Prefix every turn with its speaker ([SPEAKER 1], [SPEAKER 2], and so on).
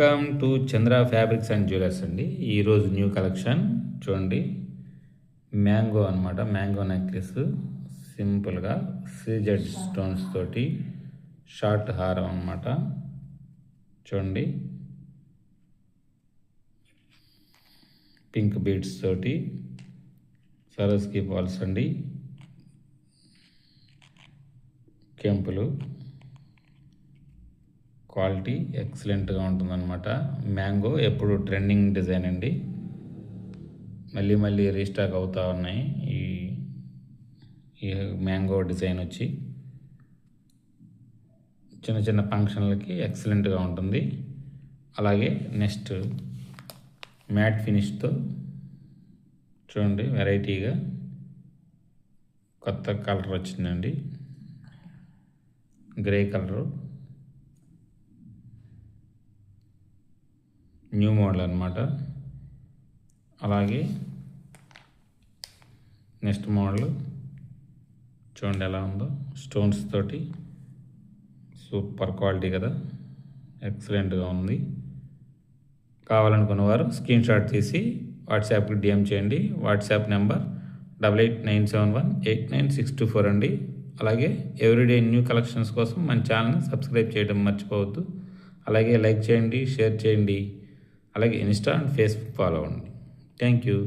[SPEAKER 1] Welcome to Chandra fabrics and jewellers అండి. ఈరోజు new collection చూడండి. మ్యాంగో అనమాట, మ్యాంగో నెక్లెస్ సింపుల్గా సీజెడ్ స్టోన్స్ తోటి షార్ట్ హారం అనమాట. చూడండి, పింక్ బీడ్స్ తోటి సరస్కి బాల్స్ అండి, కెంపులు. క్వాలిటీ ఎక్సలెంట్గా ఉంటుందన్నమాట. మ్యాంగో ఎప్పుడు ట్రెండింగ్ డిజైన్ అండి, మళ్ళీ మళ్ళీ రీస్టాక్ అవుతూ ఉన్నాయి. ఈ మ్యాంగో డిజైన్ వచ్చి చిన్న చిన్న ఫంక్షన్లకి ఎక్సలెంట్గా ఉంటుంది. అలాగే నెక్స్ట్ మ్యాట్ ఫినిష్తో చూడండి, వెరైటీగా కొత్త కలర్ వచ్చిందండి, గ్రే కలరు, న్యూ మోడల్ అనమాట. అలాగే నెక్స్ట్ మోడల్ చూడండి ఎలా ఉందో, స్టోన్స్ తోటి సూపర్ క్వాలిటీ కదా, ఎక్సలెంట్గా ఉంది. కావాలనుకున్న వారు స్క్రీన్ షాట్ తీసి వాట్సాప్కి డిఎం చేయండి. వాట్సాప్ నెంబర్ 8897189624 అండి. అలాగే ఎవ్రీడే న్యూ కలెక్షన్స్ కోసం మన ఛానల్ని సబ్స్క్రైబ్ చేయడం మర్చిపోవద్దు. అలాగే లైక్ చేయండి, షేర్ చేయండి. అలాగే ఇన్స్టా అండ్ ఫేస్బుక్ ఫాలో అవ్వండి. Thank you.